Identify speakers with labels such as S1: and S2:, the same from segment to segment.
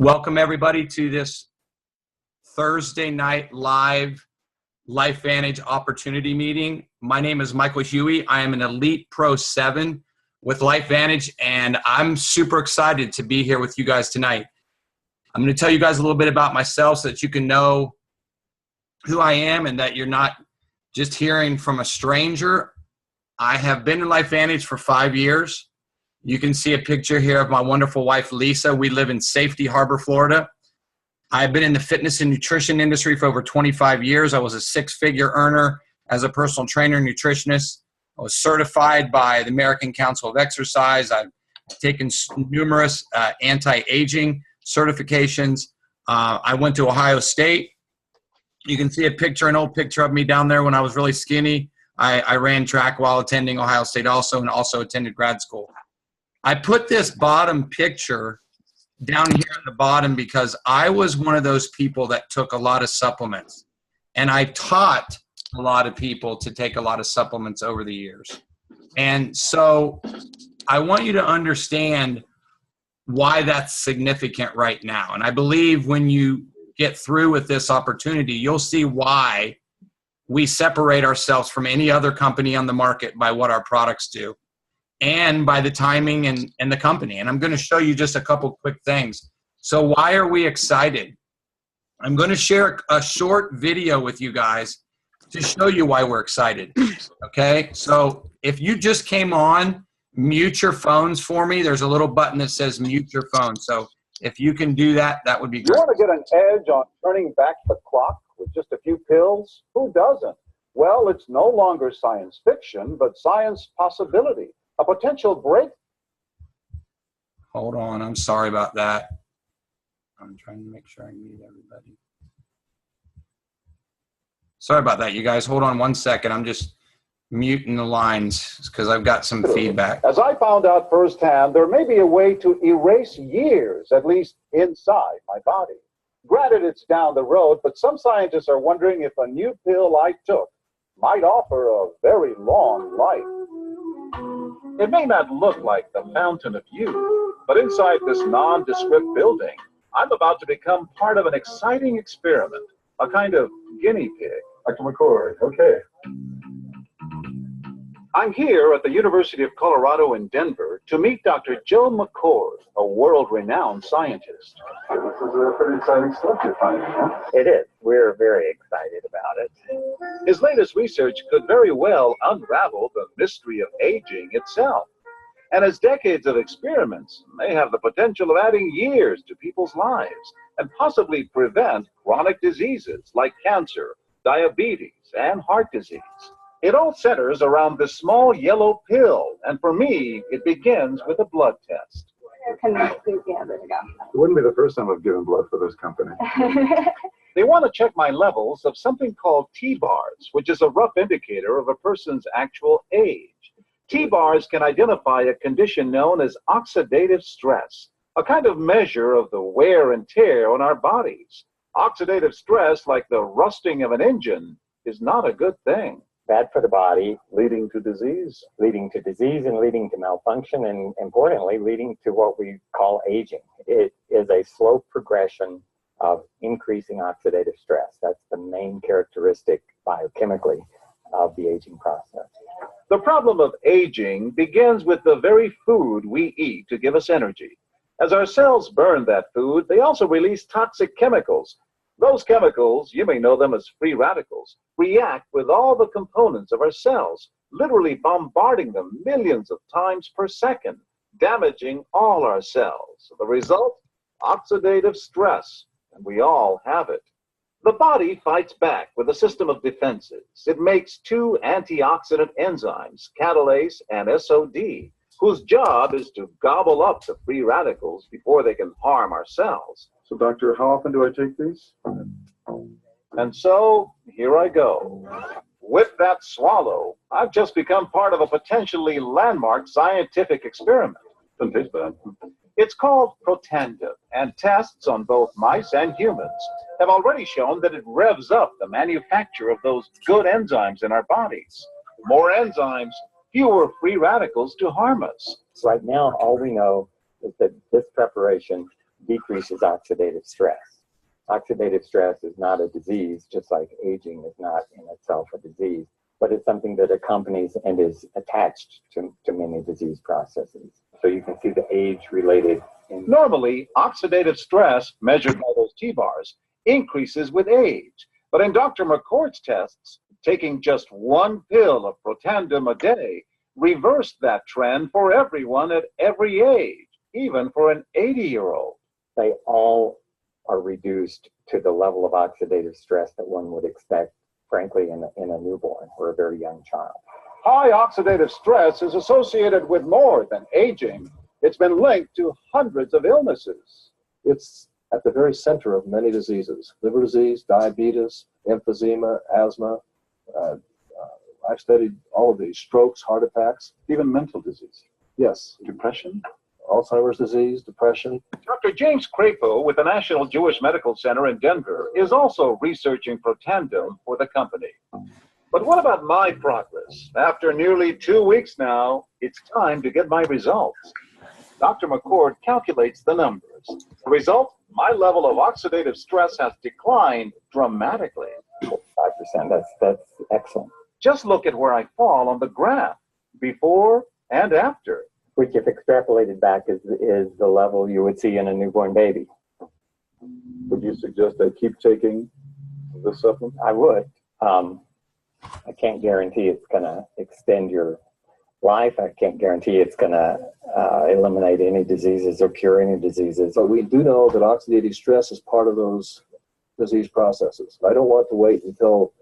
S1: Welcome everybody to this Thursday night live LifeVantage opportunity meeting. My name is Michael Huey. I am an Elite Pro 7 with LifeVantage, and I'm super excited to be here with you guys tonight. I'm going to tell you guys a little bit about myself so that you can know who I am and that you're not just hearing from a stranger. I have been in LifeVantage for 5 years. You can see a picture here of my wonderful wife, Lisa. We live in Safety Harbor, Florida. I've been in the fitness and nutrition industry for over 25 years. I was a six-figure earner as a personal trainer and nutritionist. I was certified by the American Council of Exercise. I've taken numerous anti-aging certifications. I went to Ohio State. You can see a picture, an old picture of me down there when I was really skinny. I ran track while attending Ohio State and also attended grad school. I put this bottom picture down here at the bottom because I was one of those people that took a lot of supplements. And I taught a lot of people to take a lot of supplements over the years. And so I want you to understand why that's significant right now. And I believe when you get through with this opportunity, you'll see why we separate ourselves from any other company on the market by what our products do and by the timing and the company. And I'm going to show you just a couple quick things. So why are we excited? I'm going to share a short video with you guys to show you why we're excited. Okay, so if you just came on, mute your phones for me. There's a little button that says mute your phone. So if you can do that, that would be great.
S2: You want to get an edge on turning back the clock with just a few pills? Who doesn't? Well, it's no longer science fiction, but science possibility. A potential break.
S1: Hold on, I'm sorry about that. I'm trying to make sure I mute everybody. Sorry about that, you guys. Hold on one second. I'm just muting the lines because I've got some feedback.
S2: As I found out firsthand, there may be a way to erase years, at least inside my body. Granted, it's down the road, but some scientists are wondering if a new pill I took might offer a very long life. It may not look like the fountain of youth, but inside this nondescript building, I'm about to become part of an exciting experiment, a kind of guinea pig. Dr. McCord, okay. I'm here at the University of Colorado in Denver to meet Dr. Joe McCord, a world-renowned scientist. This is a pretty exciting stuff you're finding, huh?
S3: It is. We're very excited about it.
S2: His latest research could very well unravel the mystery of aging itself. And his decades of experiments may have the potential of adding years to people's lives and possibly prevent chronic diseases like cancer, diabetes, and heart disease. It all centers around this small yellow pill, and for me, it begins with a blood test.
S4: It
S2: wouldn't be the first time I've given blood for this company. They want to check my levels of something called T-bars, which is a rough indicator of a person's actual age. T-bars can identify a condition known as oxidative stress, a kind of measure of the wear and tear on our bodies. Oxidative stress, like the rusting of an engine, is not a good thing.
S3: Bad for the body,
S2: Leading to disease.
S3: leading to disease and leading to malfunction, and importantly, leading to what we call aging. It is a slow progression of increasing oxidative stress. That's the main characteristic biochemically of the aging process.
S2: The problem of aging begins with the very food we eat to give us energy. As our cells burn that food, they also release toxic chemicals. Those chemicals, you may know them as free radicals, react with all the components of our cells, literally bombarding them millions of times per second, damaging all our cells. The result? Oxidative stress, and we all have it. The body fights back with a system of defenses. It makes two antioxidant enzymes, catalase and SOD, whose job is to gobble up the free radicals before they can harm our cells.
S5: So, doctor, how often do I take these?
S2: And so, here I go. With that swallow, I've just become part of a potentially landmark scientific experiment.
S5: Doesn't taste bad.
S2: It's called Protandim, and tests on both mice and humans have already shown that it revs up the manufacture of those good enzymes in our bodies. More enzymes, fewer free radicals to harm us.
S3: So right now, all we know is that this preparation decreases oxidative stress. Oxidative stress is not a disease, just like aging is not in itself a disease, but it's something that accompanies and is attached to many disease processes. So you can see the age-related.
S2: Normally, oxidative stress, measured by those T-bars, increases with age. But in Dr. McCord's tests, taking just one pill of Protandim a day reversed that trend for everyone at every age, even for an 80-year-old.
S3: They all are reduced to the level of oxidative stress that one would expect, frankly, in a newborn or a very young child.
S2: High oxidative stress is associated with more than aging. It's been linked to hundreds of illnesses.
S4: It's at the very center of many diseases: liver disease, diabetes, emphysema, asthma. I've studied all of these: strokes, heart attacks,
S5: Even mental disease.
S4: yes,
S5: Depression?
S4: Alzheimer's disease, depression.
S2: Dr. James Crapo with the National Jewish Medical Center in Denver is also researching Protandim for the company. But what about my progress? After nearly 2 weeks now, it's time to get my results. Dr. McCord calculates the numbers. The result, my level of oxidative stress has declined dramatically.
S3: 5%, that's excellent.
S2: Just look at where I fall on the graph, before and after.
S3: Which, if extrapolated back, is the level you would see in a newborn baby.
S5: Would you suggest I keep taking this supplement?
S3: I would. I can't guarantee it's going to extend your life. I can't guarantee it's going to eliminate any diseases or cure any diseases.
S4: But we do know that oxidative stress is part of those disease processes. I don't want to wait until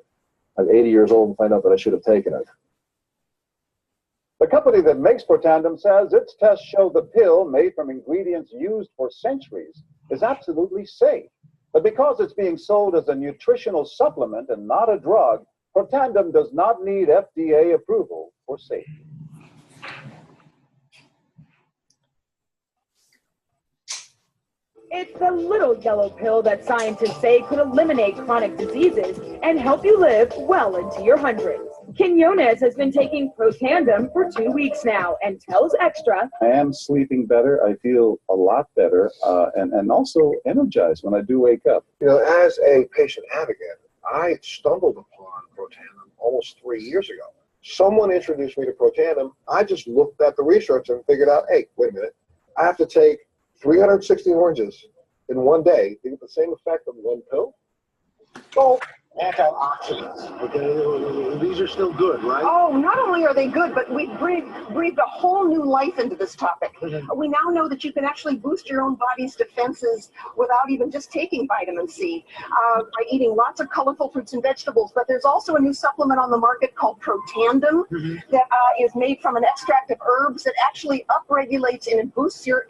S4: I'm 80 years old and find out that I should have taken it.
S2: The company that makes Protandim says its tests show the pill, made from ingredients used for centuries, is absolutely safe. But because it's being sold as a nutritional supplement and not a drug, Protandim does not need FDA approval for safety.
S6: It's the little yellow pill that scientists say could eliminate chronic diseases and help you live well into your hundreds. Quinones has been taking Protandim for 2 weeks now and tells Extra,
S5: I am sleeping better. I feel a lot better and also energized when I do wake up.
S7: You know, as a patient advocate, I stumbled upon Protandim almost 3 years ago. Someone introduced me to Protandim. I just looked at the research and figured out, hey, wait a minute, I have to take 360 oranges in one day to get the same effect of one pill? Well, antioxidants, okay? These are still good, right?
S8: Oh, not only are they good, but we breathed a whole new life into this topic. We now know that you can actually boost your own body's defenses without even just taking vitamin C by eating lots of colorful fruits and vegetables. But there's also a new supplement on the market called Protandim that is made from an extract of herbs that actually upregulates and boosts your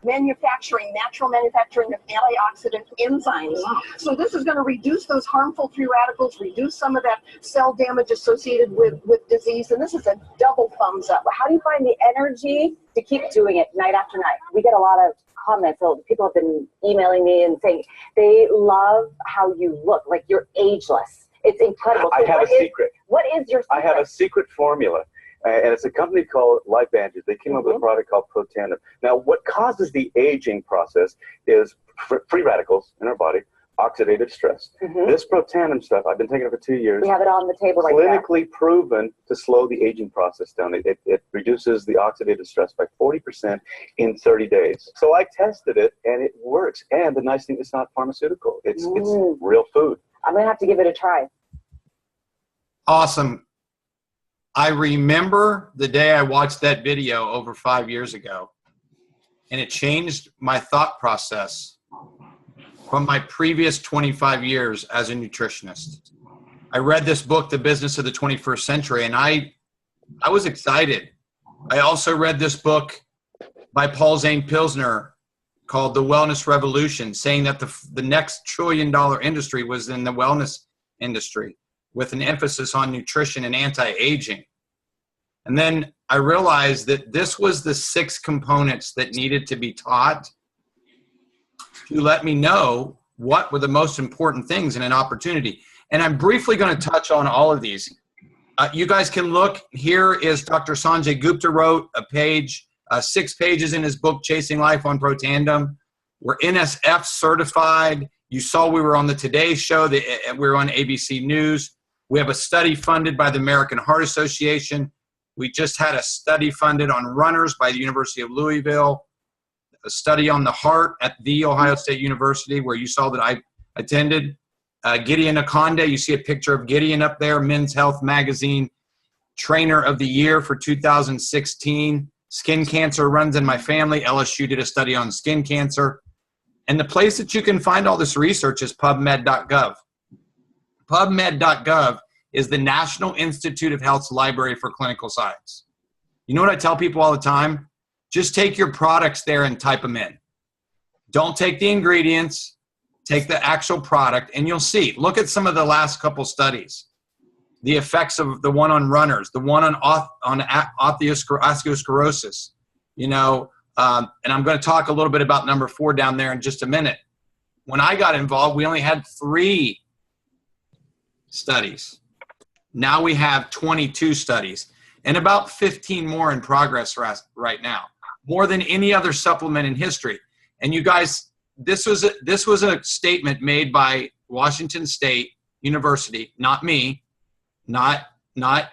S8: natural manufacturing of antioxidant enzymes. So this is going to reduce those harmful free radicals, reduce some of that cell damage associated with disease, and this is a double thumbs up.
S9: How do you find the energy to keep doing it night after night? We get a lot of comments. So people have been emailing me and saying they love how you look, like you're ageless. It's incredible.
S10: I have a secret.
S9: What is your secret?
S10: I have a secret formula. And it's a company called LifeVantage. They came up with a product called Protandim. Now, what causes the aging process is free radicals in our body, oxidative stress. This Protandim stuff, I've been taking it for 2 years.
S9: We have it on the table right now.
S10: Clinically proven to slow the aging process down. It reduces the oxidative stress by 40% in 30 days. So I tested it, and it works. And the nice thing, it's not pharmaceutical. It's real food.
S9: I'm going to have to give it a try.
S1: Awesome. I remember the day I watched that video over 5 years ago, and it changed my thought process from my previous 25 years as a nutritionist. I read this book, The Business of the 21st Century, and I was excited. I also read this book by Paul Zane Pilsner called The Wellness Revolution, saying that the next trillion-dollar industry was in the wellness industry, with an emphasis on nutrition and anti-aging. And then I realized that this was the 6 components that needed to be taught to let me know what were the most important things in an opportunity. And I'm briefly going to touch on all of these. You guys can look. Here is Dr. Sanjay Gupta wrote a page, 6 pages in his book, Chasing Life on Protandim. We're NSF certified. You saw we were on the Today Show. We were on ABC News. We have a study funded by the American Heart Association. We just had a study funded on runners by the University of Louisville, a study on the heart at The Ohio State University, where you saw that I attended. Gideon Akonde, you see a picture of Gideon up there, Men's Health Magazine Trainer of the Year for 2016. Skin cancer runs in my family. LSU did a study on skin cancer. And the place that you can find all this research is PubMed.gov. PubMed.gov is the National Institute of Health's library for clinical science. You know what I tell people all the time? Just take your products there and type them in. Don't take the ingredients, take the actual product, and you'll see. Look at some of the last couple studies. The effects of the one on runners, the one on osteosclerosis, you know, and I'm going to talk a little bit about number 4 down there in just a minute. When I got involved, we only had 3 studies. Now we have 22 studies and about 15 more in progress right now, more than any other supplement in history. And you guys, this was a statement made by Washington State University, not me, not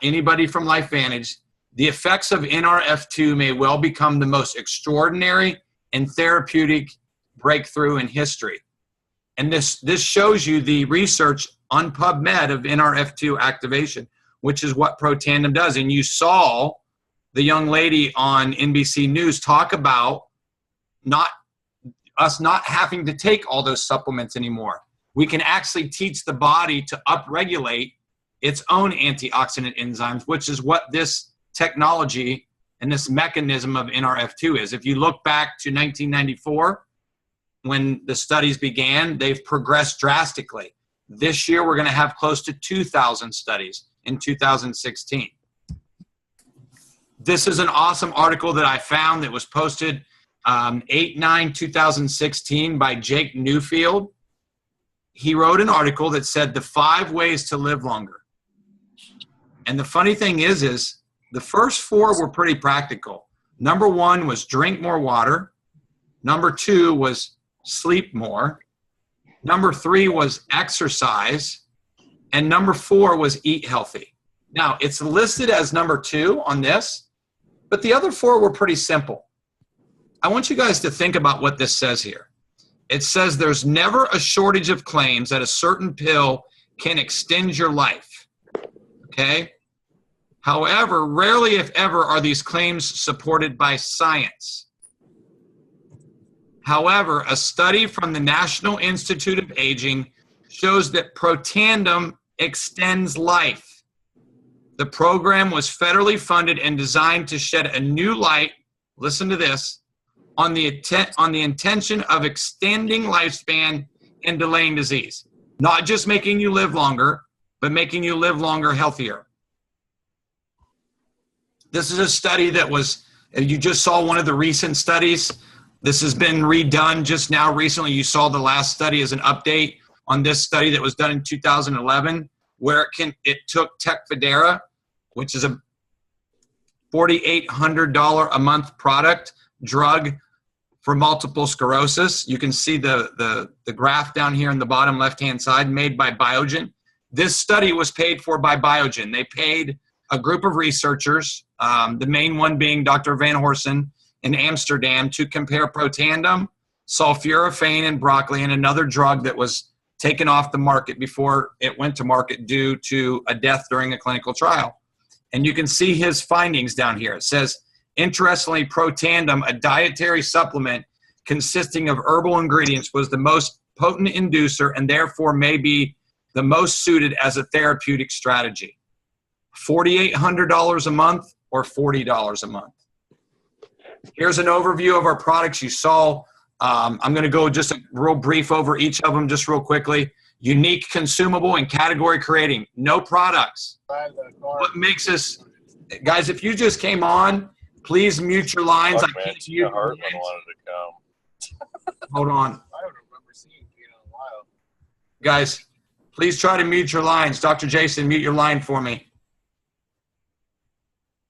S1: anybody from LifeVantage. The effects of NRF2 may well become the most extraordinary and therapeutic breakthrough in history. And this shows you the research on PubMed of NRF2 activation, which is what Protandim does. And you saw the young lady on NBC News talk about us not having to take all those supplements anymore. We can actually teach the body to upregulate its own antioxidant enzymes, which is what this technology and this mechanism of NRF2 is. If you look back to 1994, when the studies began, they've progressed drastically. This year, we're going to have close to 2,000 studies in 2016. This is an awesome article that I found that was posted 8/9/2016 by Jake Newfield. He wrote an article that said the 5 ways to live longer. And the funny thing is the first 4 were pretty practical. Number 1 was drink more water. Number 2 was sleep more. Number 3 was exercise. And number 4 was eat healthy. Now, it's listed as number 2 on this, but the other 4 were pretty simple. I want you guys to think about what this says here. It says there's never a shortage of claims that a certain pill can extend your life. Okay? However, rarely if ever are these claims supported by science. However, a study from the National Institute of Aging shows that Protandim extends life. The program was federally funded and designed to shed a new light, listen to this, on the intention of extending lifespan and delaying disease. Not just making you live longer, but making you live longer healthier. This is a study that was, you just saw one of the recent studies. This has been redone just now recently. You saw the last study as an update on this study that was done in 2011, where it took Tecfidera, which is a $4,800 a month drug for multiple sclerosis. You can see the graph down here in the bottom left-hand side, made by Biogen. This study was paid for by Biogen. They paid a group of researchers, the main one being Dr. Van Horsen in Amsterdam, to compare Protandim, sulforaphane, and broccoli, and another drug that was taken off the market before it went to market due to a death during a clinical trial. And you can see his findings down here. It says, interestingly, Protandim, a dietary supplement consisting of herbal ingredients, was the most potent inducer and therefore may be the most suited as a therapeutic strategy. $4,800 a month or $40 a month. Here's an overview of our products. You saw, I'm going to go just a real brief over each of them just real quickly. Unique, consumable, and category creating. No products. What makes us, guys, if you just came on, please mute your lines. I can't mute your lines. Hold on. I don't remember seeing you in a while. Guys, please try to mute your lines. Dr. Jason, mute your line for me.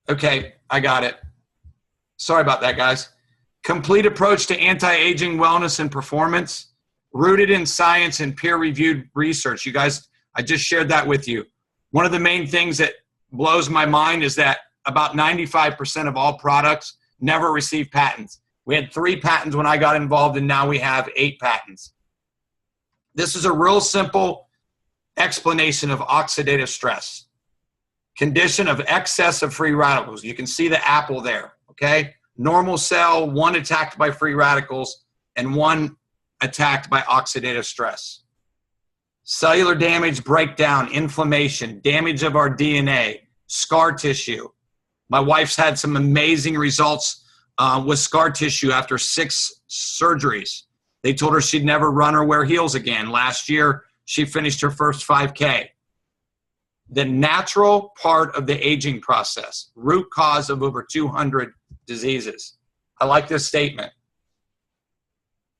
S1: Okay, I got it. Sorry about that, guys. Complete approach to anti-aging, wellness, and performance, rooted in science and peer-reviewed research. You guys, I just shared that with you. One of the main things that blows my mind is that about 95% of all products never receive patents. We had 3 patents when I got involved, and now we have 8 patents. This is a real simple explanation of oxidative stress. Condition of excess of free radicals. You can see the apple there, okay? Normal cell, 1 attacked by free radicals and 1 attacked by oxidative stress. Cellular damage, breakdown, inflammation, damage of our DNA, scar tissue. My wife's had some amazing results with scar tissue after 6 surgeries. They told her she'd never run or wear heels again. Last year, she finished her first 5K. The natural part of the aging process, root cause of over 200 diseases. I like this statement.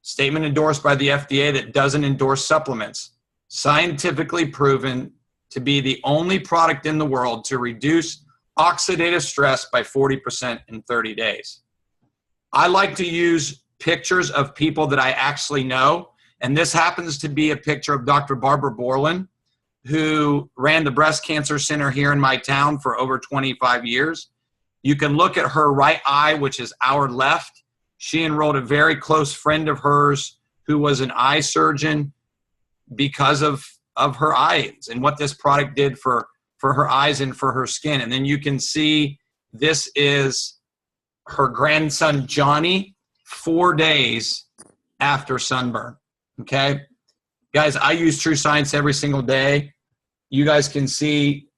S1: Statement endorsed by the FDA that doesn't endorse supplements. Scientifically proven to be the only product in the world to reduce oxidative stress by 40% in 30 days. I like to use pictures of people that I actually know, and this happens to be a picture of Dr. Barbara Borland, who ran the breast cancer center here in my town for over 25 years. You can look at her right eye, which is our left. She enrolled a very close friend of hers who was an eye surgeon because of her eyes and what this product did for her eyes and for her skin. And then you can see this is her grandson, Johnny, 4 days after sunburn, okay? Guys, I use True Science every single day. You guys can see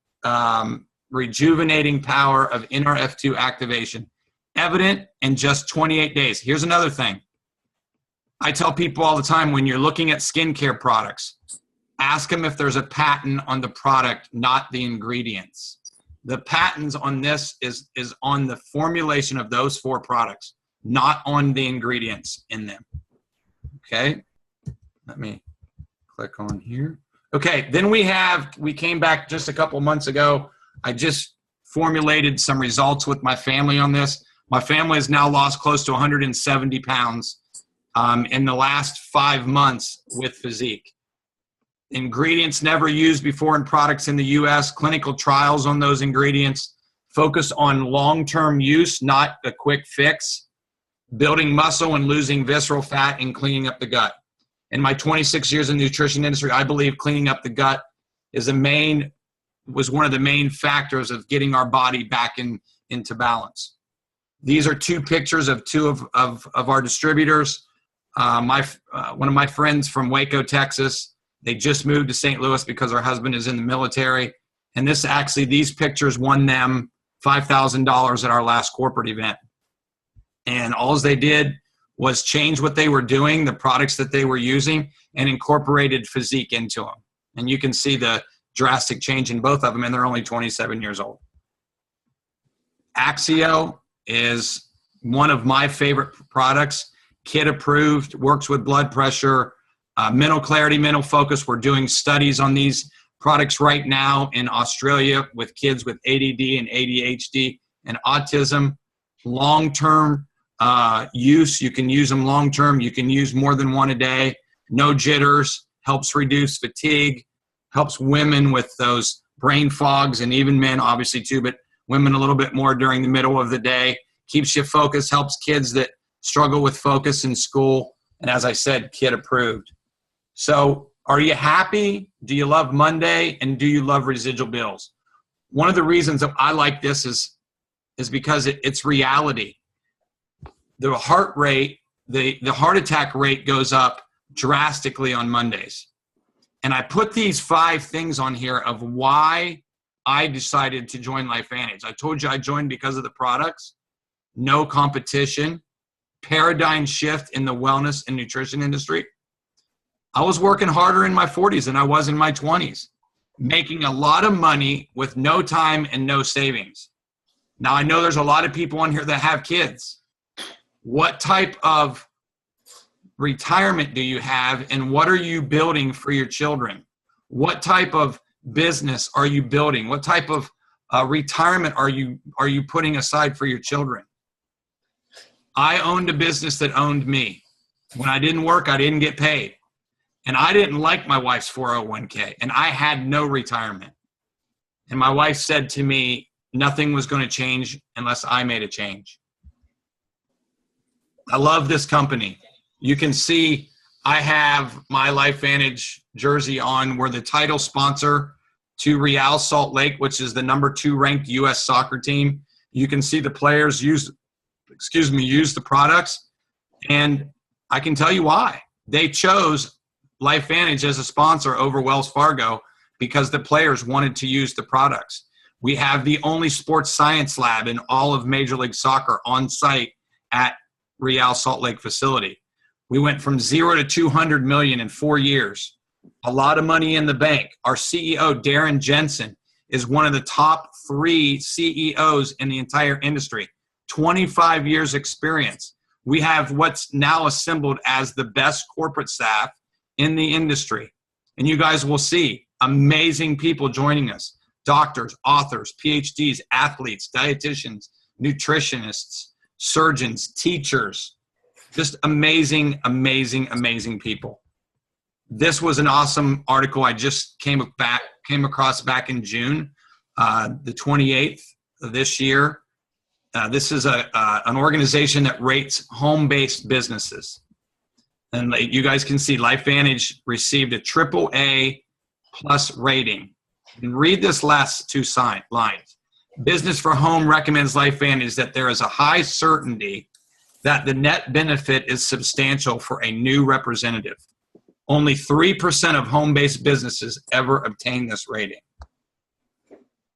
S1: rejuvenating power of NRF2 activation, evident in just 28 days. Here's another thing. I tell people all the time, when you're looking at skincare products, ask them if there's a patent on the product, not the ingredients. The patents on this is on the formulation of those 4 products, not on the ingredients in them. Okay, let me click on here. Okay, then we came back just a couple months ago. I just formulated some results with my family on this. My family has now lost close to 170 pounds in the last 5 months with Physique. Ingredients never used before in products in the U.S., clinical trials on those ingredients, focus on long-term use, not a quick fix, building muscle and losing visceral fat and cleaning up the gut. In my 26 years in the nutrition industry, I believe cleaning up the gut was one of the main factors of getting our body back into balance. These are 2 pictures of 2 of our distributors. One of my friends from Waco, Texas, they just moved to St. Louis because her husband is in the military. And these pictures won them $5,000 at our last corporate event. And all they did was change what they were doing, the products that they were using, and incorporated Physique into them. And you can see the drastic change in both of them, and they're only 27 years old. Axio is one of my favorite products. Kid approved, works with blood pressure, mental clarity, mental focus. We're doing studies on these products right now in Australia with kids with ADD and ADHD and autism. Long-term use, you can use them long-term. You can use more than 1 a day. No jitters, helps reduce fatigue, helps women with those brain fogs, and even men obviously too, but women a little bit more during the middle of the day. Keeps you focused, helps kids that struggle with focus in school. And as I said, kid approved. So are you happy? Do you love Monday? And do you love residual bills? One of the reasons that I like this is because it's reality. The heart rate, the heart attack rate goes up drastically on Mondays. And I put these 5 things on here of why I decided to join LifeVantage. I told you I joined because of the products, no competition, paradigm shift in the wellness and nutrition industry. I was working harder in my 40s than I was in my 20s, making a lot of money with no time and no savings. Now, I know there's a lot of people on here that have kids. What type of retirement do you have, and what are you building for your children? What type of business are you building? What type of retirement are you putting aside for your children? I owned a business that owned me. When I didn't work, I didn't get paid. And I didn't like my wife's 401k, and I had no retirement. And my wife said to me, nothing was going to change unless I made a change. I love this company. You can see I have my LifeVantage jersey on. We're the title sponsor to Real Salt Lake, which is the #2 ranked U.S. soccer team. You can see the players use the products. And I can tell you why. They chose LifeVantage as a sponsor over Wells Fargo because the players wanted to use the products. We have the only sports science lab in all of Major League Soccer on site at Real Salt Lake facility. We went from 0 to 200 million in 4 years. A lot of money in the bank. Our CEO, Darren Jensen, is one of the top 3 CEOs in the entire industry. 25 years experience. We have what's now assembled as the best corporate staff in the industry. And you guys will see amazing people joining us. Doctors, authors, PhDs, athletes, dietitians, nutritionists, surgeons, teachers, just amazing, amazing, amazing people. This was an awesome article I just came across back in June, the 28th of this year. This is an organization that rates home-based businesses. And you guys can see LifeVantage received a AAA+ rating. And read this last 2 lines. Business for Home recommends LifeVantage that there is a high certainty that the net benefit is substantial for a new representative. Only 3% of home-based businesses ever obtain this rating.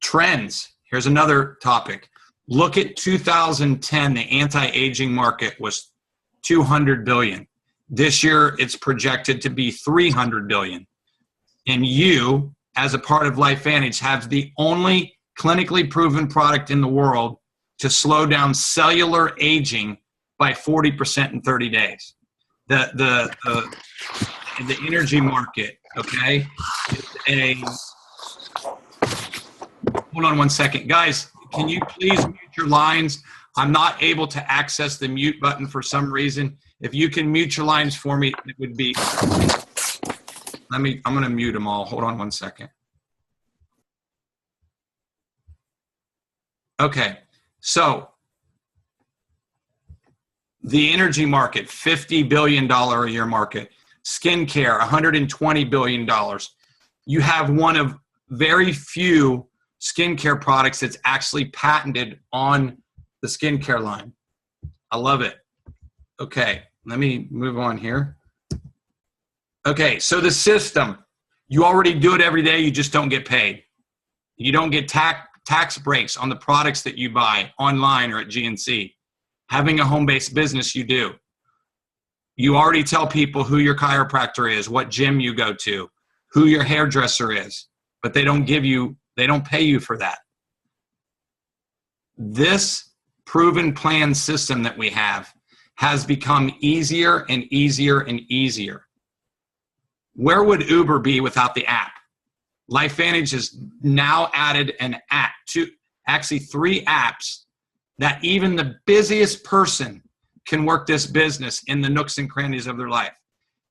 S1: Trends. Here's another topic. Look at 2010. The anti-aging market was $200 billion. This year, it's projected to be $300 billion. And you, as a part of LifeVantage, have the only clinically proven product in the world to slow down cellular aging by 40% in 30 days. The energy market, okay, hold on one second. Guys, can you please mute your lines? I'm not able to access the mute button for some reason. If you can mute your lines for me, it would be, I'm going to mute them all. Hold on one second. Okay, so the energy market, $50 billion a year market. Skincare, $120 billion. You have one of very few skincare products that's actually patented on the skincare line. I love it. Okay, let me move on here. Okay, so the system, you already do it every day, you just don't get paid. You don't get tax breaks on the products that you buy online or at GNC. Having a home-based business, you do. You already tell people who your chiropractor is, what gym you go to, who your hairdresser is, but they don't pay you for that. This proven plan system that we have has become easier and easier and easier. Where would Uber be without the app? LifeVantage has now added an app, actually 3 apps that even the busiest person can work this business in the nooks and crannies of their life.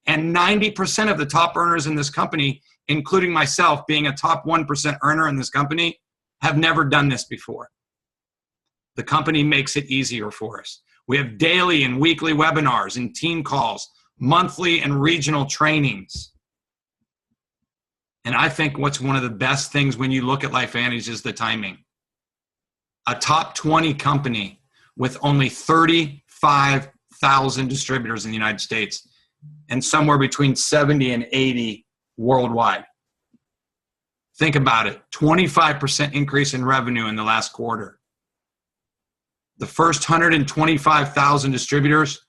S1: And 90% of the top earners in this company, including myself being a top 1% earner in this company, have never done this before. The company makes it easier for us. We have daily and weekly webinars and team calls, monthly and regional trainings. And I think what's one of the best things when you look at LifeVantage is the timing. A top 20 company with only 35,000 distributors in the United States and somewhere between 70 and 80 worldwide. Think about it, 25% increase in revenue in the last quarter. The first 125,000 distributors,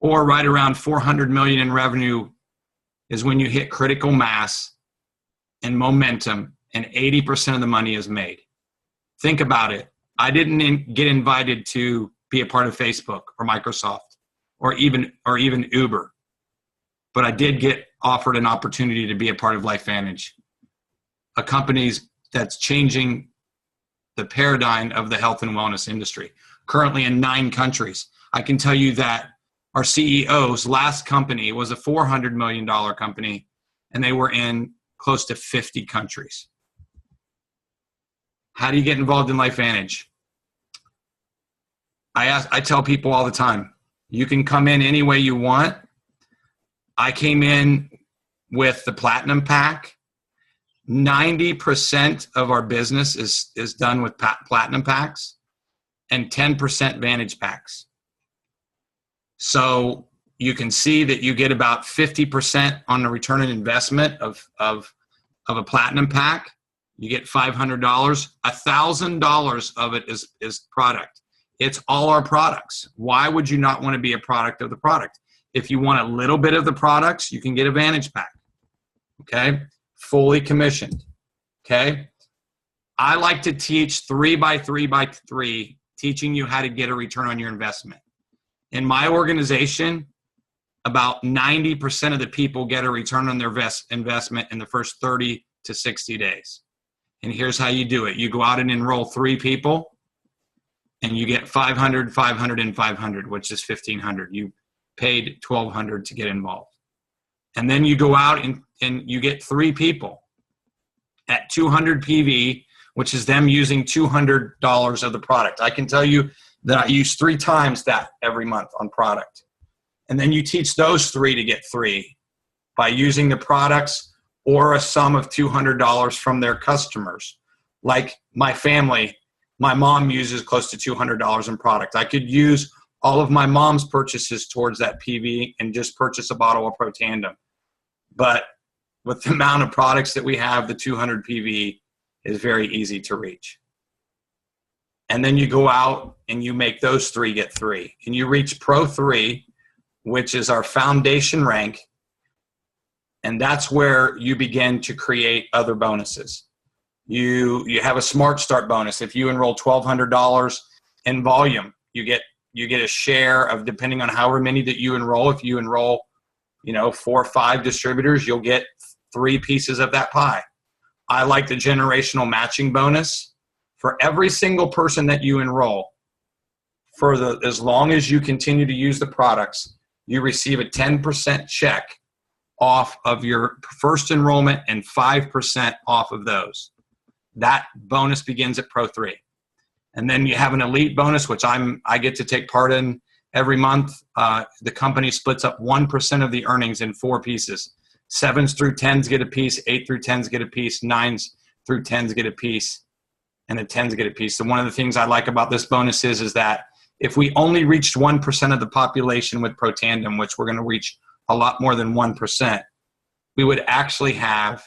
S1: or right around 400 million in revenue, is when you hit critical mass and momentum, and 80% of the money is made. Think about it. I didn't get invited to be a part of Facebook or Microsoft or even Uber, but I did get offered an opportunity to be a part of LifeVantage, a company that's changing the paradigm of the health and wellness industry, currently in 9 countries. I can tell you that our CEO's last company was a $400 million company, and they were in close to 50 countries. How do you get involved in LifeVantage? I tell people all the time, you can come in any way you want. I came in with the Platinum Pack. 90% of our business is done with Platinum Packs and 10% Vantage Packs. So you can see that you get about 50% on the return on investment of a Platinum Pack. You get $500. $1,000 of it is product. It's all our products. Why would you not want to be a product of the product? If you want a little bit of the products, you can get a Vantage Pack. Okay? Fully commissioned. Okay? I like to teach 3x3x3, teaching you how to get a return on your investment. In my organization, about 90% of the people get a return on their investment in the first 30 to 60 days. And here's how you do it. You go out and enroll 3 people, and you get 500, 500, and 500, which is 1,500. You paid 1,200 to get involved. And then you go out and you get 3 people at 200 PV, which is them using $200 of the product. I can tell you that I use 3 times that every month on product. And then you teach those 3 to get 3 by using the products or a sum of $200 from their customers. Like my family, my mom uses close to $200 in product. I could use all of my mom's purchases towards that PV and just purchase a bottle of Pro Tandem. But with the amount of products that we have, the 200 PV is very easy to reach. And then you go out and you make those 3 get 3. And you reach Pro 3, which is our foundation rank. And that's where you begin to create other bonuses. You have a Smart Start bonus. If you enroll $1,200 in volume, you get a share of, depending on however many that you enroll. If you enroll 4 or 5 distributors, you'll get 3 pieces of that pie. I like the generational matching bonus. For every single person that you enroll, as long as you continue to use the products, you receive a 10% check off of your first enrollment and 5% off of those. That bonus begins at Pro 3. And then you have an elite bonus, which I get to take part in every month. The company splits up 1% of the earnings in 4 pieces. 7s through 10s get a piece, 8 through 10s get a piece, 9s through 10s get a piece, and the 10s get a piece. So one of the things I like about this bonus is that if we only reached 1% of the population with Pro Tandem, which we're going to reach a lot more than 1%, we would actually have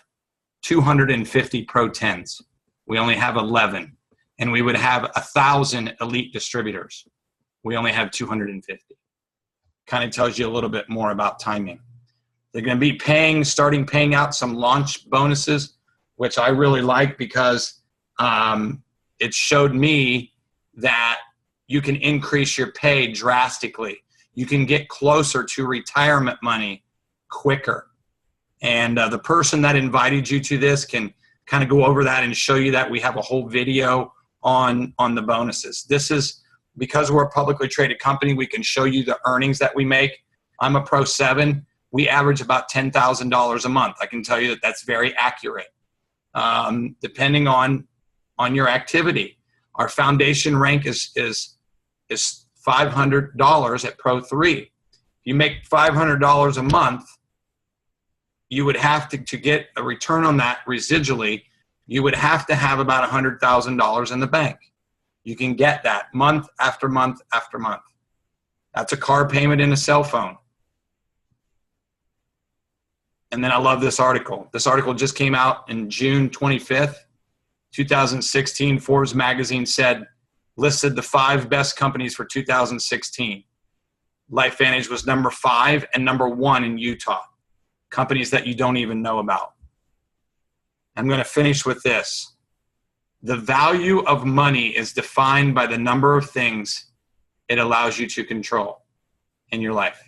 S1: 250 Pro 10s. We only have 11. And we would have 1,000 elite distributors. We only have 250. Kind of tells you a little bit more about timing. They're going to be starting paying out some launch bonuses, which I really like because it showed me that you can increase your pay drastically. You can get closer to retirement money quicker. And the person that invited you to this can kind of go over that and show you that. We have a whole video on the bonuses. This is because we're a publicly traded company, we can show you the earnings that we make. I'm a Pro 7. We average about $10,000 a month. I can tell you that that's very accurate, depending on your activity. Our foundation rank is $500 at Pro 3. If you make $500 a month, you would have to get a return on that residually, you would have to have about $100,000 in the bank. You can get that month after month after month. That's a car payment and a cell phone. And then I love this article. This article just came out in June 25th, 2016. Forbes magazine listed the 5 best companies for 2016. LifeVantage was number 5 and number 1 in Utah. Companies that you don't even know about. I'm going to finish with this. The value of money is defined by the number of things it allows you to control in your life.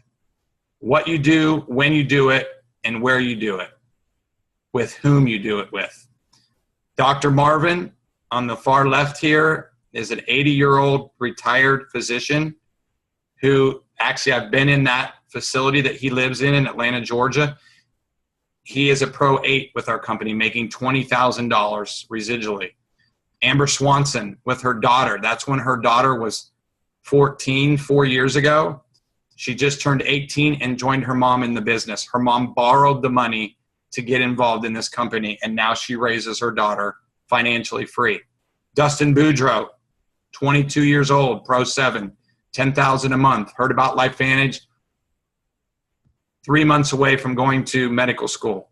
S1: What you do, when you do it, and where you do it, with whom you do it with. Dr. Marvin, on the far left here, is an 80-year-old retired physician who actually I've been in that facility that he lives in Atlanta, Georgia. He is a Pro 8 with our company, making $20,000 residually. Amber Swanson with her daughter. That's when her daughter was 14, 4 years ago. She just turned 18 and joined her mom in the business. Her mom borrowed the money to get involved in this company, and now she raises her daughter financially free. Dustin Boudreau, 22 years old, Pro 7, $10,000 a month. Heard about LifeVantage 3 months away from going to medical school.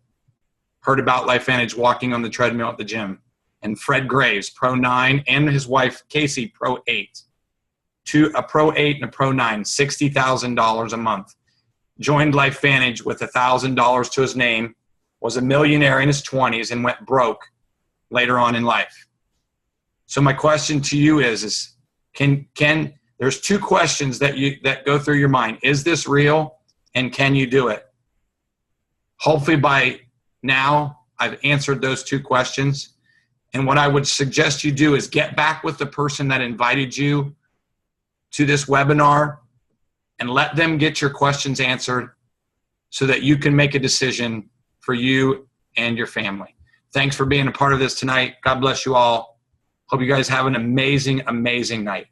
S1: Heard about LifeVantage walking on the treadmill at the gym. And Fred Graves, Pro 9, and his wife, Casey, Pro 8. A Pro 8 and a Pro 9, $60,000 a month. Joined LifeVantage with $1,000 to his name, was a millionaire in his 20s, and went broke later on in life. So my question to you is there's two questions that go through your mind. Is this real, and can you do it? Hopefully by now I've answered those two questions. And what I would suggest you do is get back with the person that invited you to this webinar and let them get your questions answered so that you can make a decision for you and your family. Thanks for being a part of this tonight. God bless you all. Hope you guys have an amazing, amazing night.